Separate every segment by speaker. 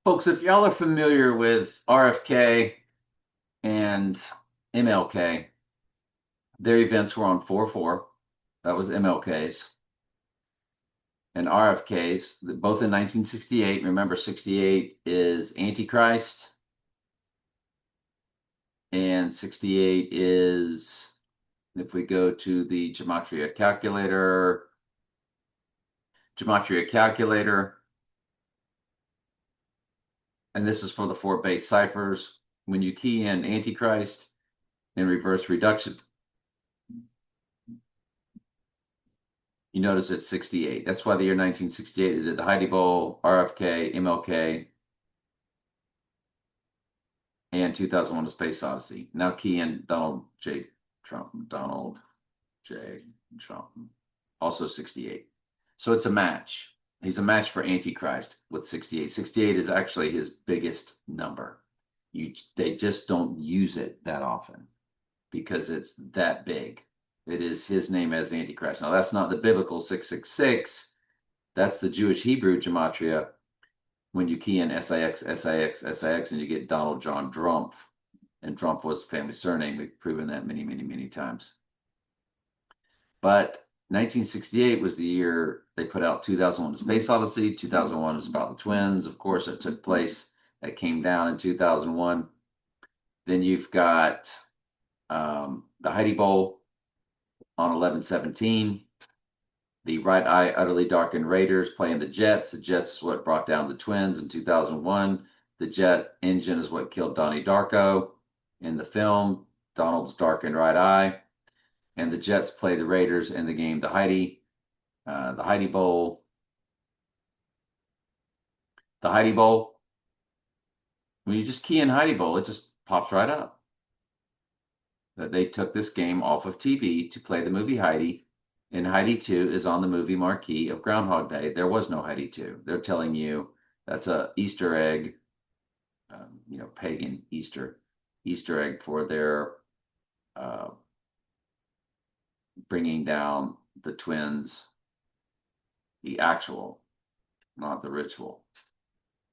Speaker 1: Folks, if y'all are familiar with RFK and MLK, their events were on 4/4. That was MLK's. And RFK's, both in 1968. Remember, 68 is Antichrist, and 68 is, if we go to the Gematria calculator, and this is for the four base ciphers. When you key in Antichrist in reverse reduction, you notice it's 68. That's why the year 1968 they did the Heidi Bowl, RFK, MLK, and 2001: A Space Odyssey. Now key in Donald J. Trump, Donald J. Trump, also 68. So it's a match. He's a match for Antichrist with 68. 68 is actually his biggest number. They just don't use it that often because it's that big. It is his name as Antichrist. Now that's not the biblical 666. That's the Jewish Hebrew gematria. When you key in SIX, SIX, SIX, and you get Donald John Drumpf, and Drumpf was the family surname. We've proven that many, many, many times. But 1968 was the year they put out 2001: A Space Odyssey. 2001 is about the twins. Of course, it took place. That came down in 2001. Then you've got the Heidi Bowl on 11/17. The Right Eye Utterly Darkened Raiders playing the Jets. The Jets is what brought down the Twins in 2001. The jet engine is what killed Donnie Darko in the film, Donald's Darkened Right Eye. And the Jets play the Raiders in the game, the Heidi Bowl. The Heidi Bowl, when you just key in Heidi Bowl, it just pops right up. That they took this game off of TV to play the movie Heidi, and Heidi 2 is on the movie marquee of Groundhog Day. There was no Heidi 2. They're telling you that's a Easter egg, pagan Easter egg for their uh, bringing down the twins, the actual, not the ritual.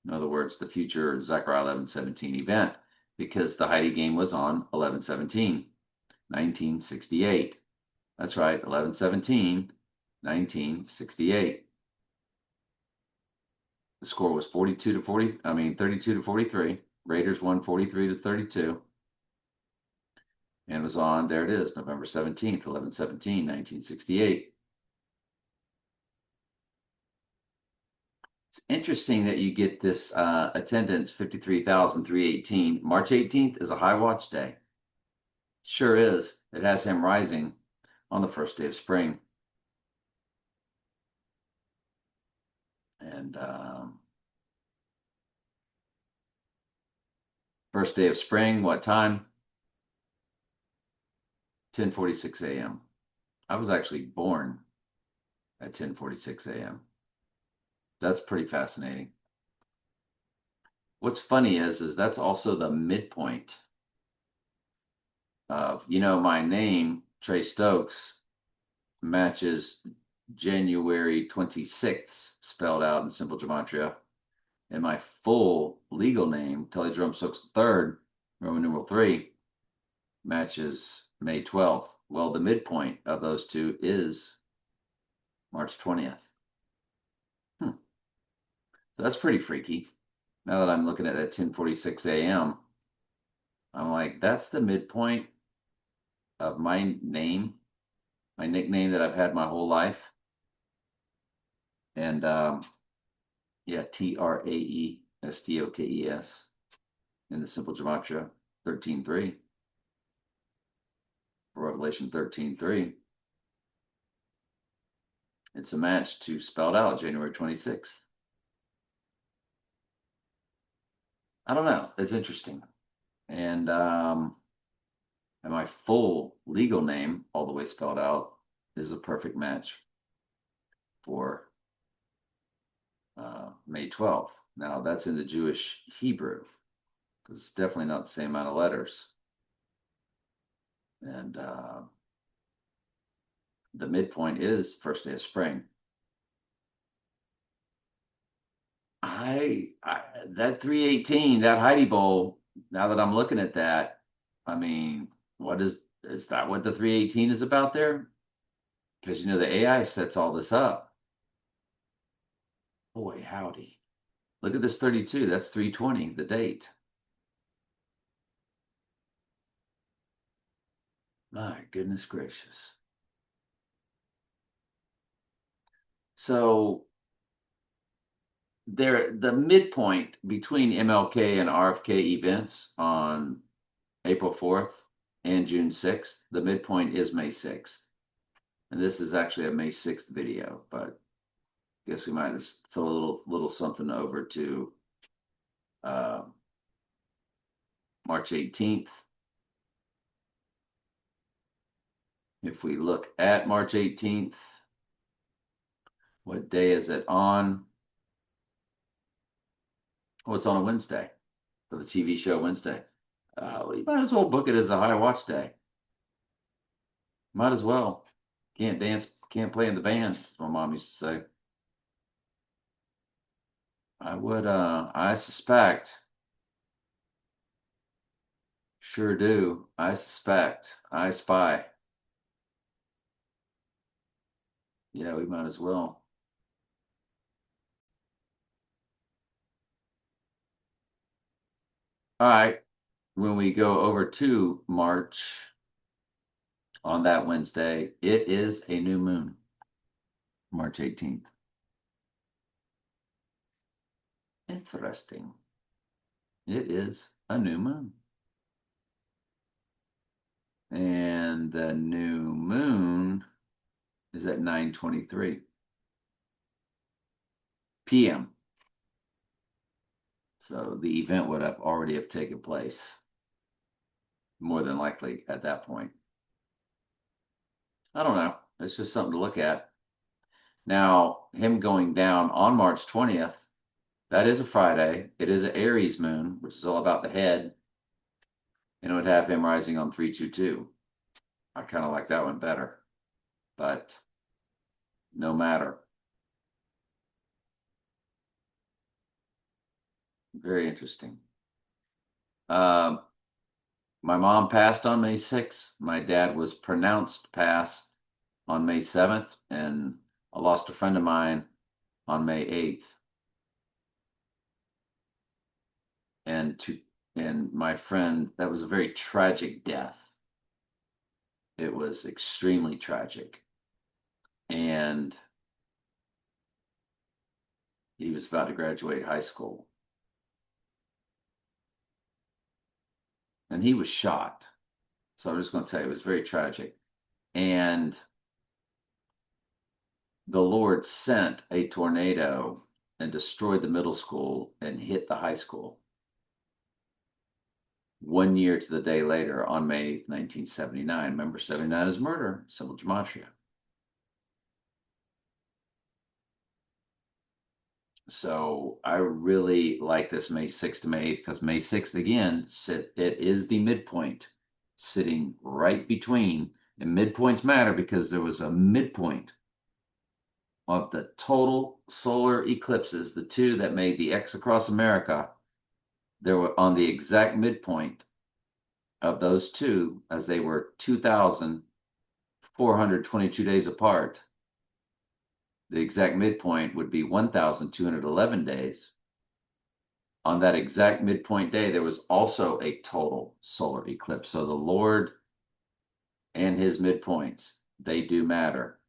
Speaker 1: In other words, the future Zechariah 11:17 event, because the Heidi game was on 11/17, 1968. That's right, 11/17, 1968. The score was 32 to 43. Raiders won 43 to 32. And it was on, there it is, November 17th, 11/17, 1968. It's interesting that you get this attendance, 53,318. March 18th is a high watch day. Sure is. It has him rising on the first day of spring. And first day of spring, what time? 10:46 a.m. I was actually born at 10:46 a.m. That's pretty fascinating. What's funny is that's also the midpoint of, my name, Trey Stokes, matches January 26th spelled out in simple gematria. And my full legal name, Tully Jerome Stokes III, Roman numeral 3, matches May 12th. Well, the midpoint of those two is March 20th. So that's pretty freaky. Now that I'm looking at that 10:46 a.m., I'm like, that's the midpoint of my name, my nickname that I've had my whole life. And yeah, TRAESTOKES in the simple gematria 13:3, Revelation 13:3. It's a match to spelled out January 26th. I don't know. It's interesting. And my full legal name, all the way spelled out, is a perfect match for May 12th. Now, that's in the Jewish Hebrew, because it's definitely not the same amount of letters. And the midpoint is first day of spring. I that 318, that Heidi Bowl, now that I'm looking at that, I mean, what is that what the 318 is about there? Because the AI sets all this up. Boy, howdy. Look at this 32. That's 320, the date. My goodness gracious. So the midpoint between MLK and RFK events on April 4th and June 6th, the midpoint is May 6th. And this is actually a May 6th video, but I guess we might just throw a little something over to uh, March 18th. If we look at March 18th, what day is it on? Oh, it's on a Wednesday for the TV show Wednesday. You might as well book it as a high watch day. Might as well. Can't dance, can't play in the band, as my mom used to say. I suspect. Sure do. I suspect. I spy. Yeah, we might as well. All right. When we go over to March on that Wednesday, it is a new moon, March 18th. Interesting. It is a new moon. And the new moon is at 9:23 p.m. So the event would have already have taken place, more than likely at that point. I don't know. It's just something to look at. Now, him going down on March 20th, that is a Friday. It is an Aries moon, which is all about the head. And it would have him rising on 322. I kind of like that one better. But no matter. Very interesting. My mom passed on May 6th. My dad was pronounced pass on May 7th. And I lost a friend of mine on May 8th. And my friend, that was a very tragic death. It was extremely tragic. And he was about to graduate high school. And he was shot. So I'm just going to tell you, it was very tragic. And the Lord sent a tornado and destroyed the middle school and hit the high school. 1 year to the day later, on May 1979. Remember, 79 is murder, civil gematria. So I really like this May 6th to May 8th because May 6th, again, it is the midpoint, sitting right between. And midpoints matter because there was a midpoint of the total solar eclipses, the two that made the X across America. They were on the exact midpoint of those two, as they were 2,422 days apart. The exact midpoint would be 1,211 days. On that exact midpoint day, there was also a total solar eclipse. So the Lord and his midpoints, they do matter.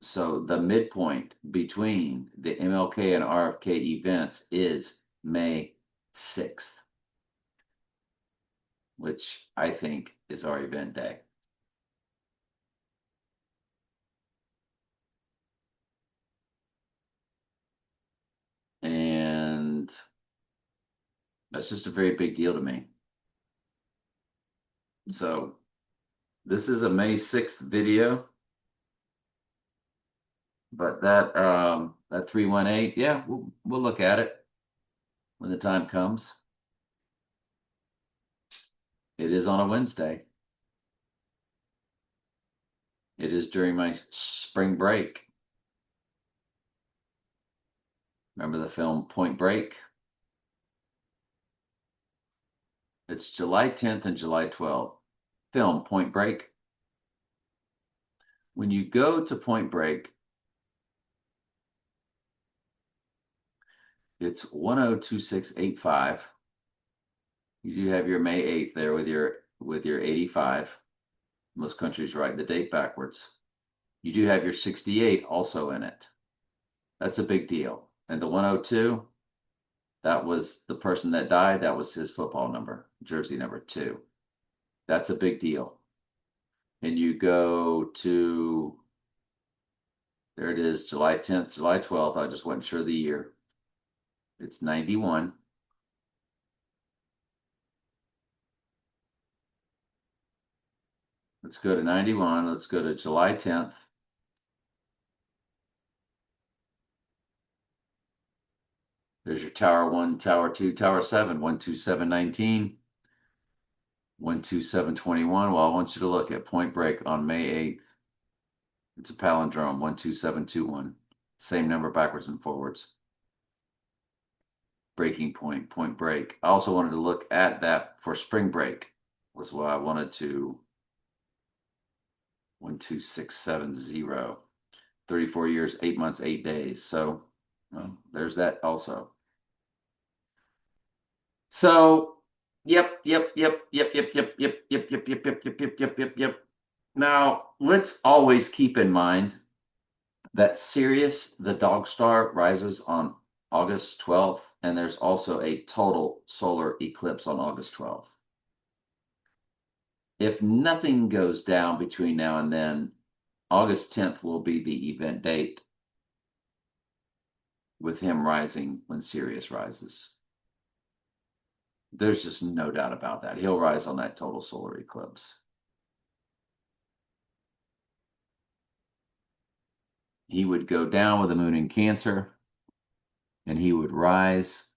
Speaker 1: So the midpoint between the MLK and RFK events is May 6th, which I think is our event day. And that's just a very big deal to me. So this is a May 6th video. But that 318, yeah, we'll look at it when the time comes. It is on a Wednesday. It is during my spring break. Remember the film Point Break? It's July 10th and July 12th. Film Point Break. When you go to Point Break, it's 102685. You do have your May 8th there with your 85. Most countries write the date backwards. You do have your 68 also in it. That's a big deal. And the 102, that was the person that died. That was his football number, jersey number 2. That's a big deal. And you go to, there it is, July 10th, July 12th. I just wasn't sure the year. It's 91. Let's go to 91. Let's go to July 10th. There's your Tower 1, Tower 2, Tower 7, 12719, 12721. Well, I want you to look at Point Break on May 8th. It's a palindrome, 12721. Same number backwards and forwards. Breaking point, Point Break. I also wanted to look at that for spring break, was why I wanted to. 12670. 34 years, 8 months, 8 days. So well, there's that also. So yep. Now let's always keep in mind that Sirius, the dog star, rises on August 12th, and there's also a total solar eclipse on August 12th. If nothing goes down between now and then, August 10th will be the event date with him rising when Sirius rises. There's just no doubt about that. He'll rise on that total solar eclipse. He would go down with the moon in Cancer, and he would rise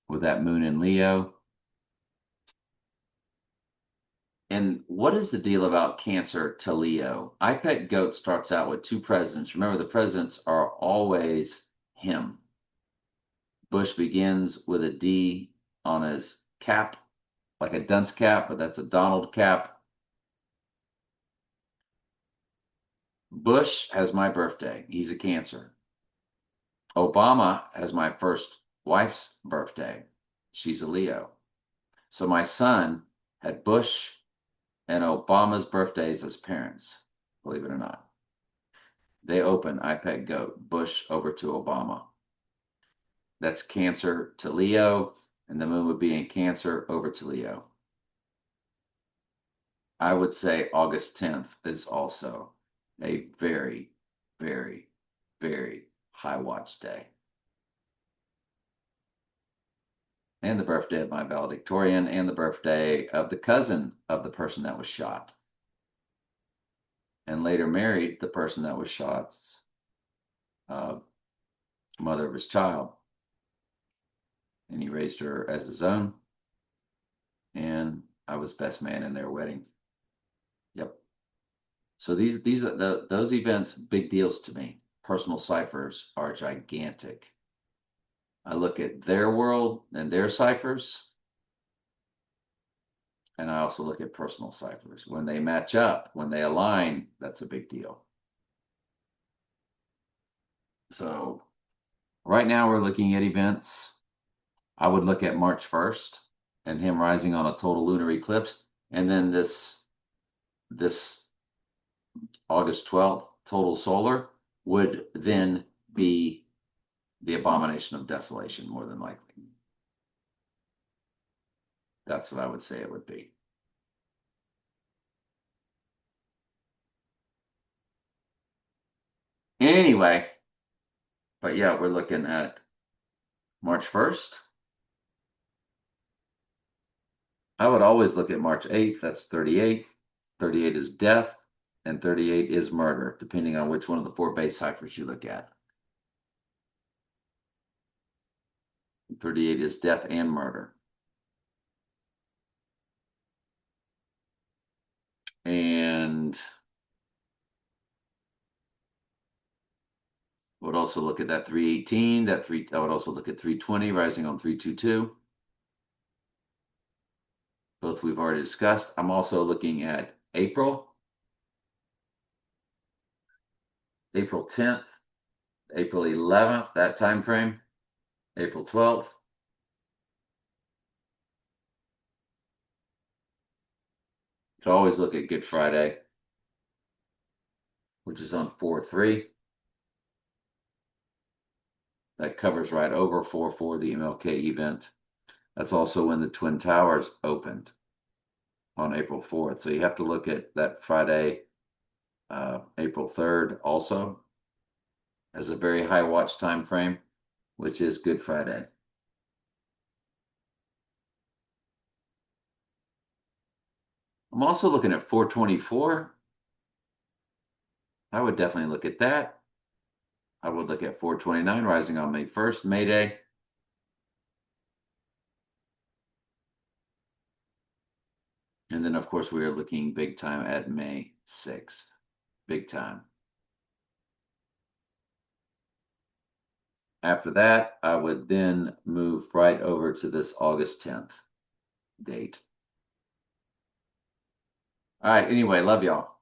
Speaker 1: with that moon in Leo. And what is the deal about Cancer to Leo? I Pet Goat starts out with 2 presidents. Remember, the presidents are always him. Bush begins with a D on his cap, like a dunce cap, but that's a Donald cap. Bush has my birthday. He's a Cancer. Obama has my first wife's birthday. She's a Leo. So my son had Bush and Obama's birthdays as parents, believe it or not. They open I Pet Goat, Bush over to Obama. That's Cancer to Leo, and the moon would be in Cancer over to Leo. I would say August 10th is also a very, very, very high watch day. And the birthday of my valedictorian, and the birthday of the cousin of the person that was shot. And later married the person that was shot's mother of his child. And he raised her as his own. And I was best man in their wedding. Yep. So those events, big deals to me. Personal ciphers are gigantic. I look at their world and their ciphers, and I also look at personal ciphers. When they match up, when they align, that's a big deal. So right now we're looking at events. I would look at March 1st and him rising on a total lunar eclipse, and then this August 12th total solar would then be the abomination of desolation, more than likely. That's what I would say it would be. Anyway, but yeah, we're looking at March 1st. I would always look at March 8th. That's 38. 38 is death, and 38 is murder, depending on which one of the 4 base ciphers you look at. 38 is death and murder. And would also look at that 318, I would also look at 320 rising on 322. Both we've already discussed. I'm also looking at April 10th, April 11th, that time frame, April 12th. You could always look at Good Friday, which is on 4-3. That covers right over 4-4, the MLK event. That's also when the Twin Towers opened on April 4th. So you have to look at that Friday, April 3rd also as a very high watch time frame, which is Good Friday. I'm also looking at 424. I would definitely look at that. I would look at 429 rising on May 1st, May Day. And then, of course, we are looking big time at May 6th. Big time. After that, I would then move right over to this August 10th date. All right. Anyway, love y'all.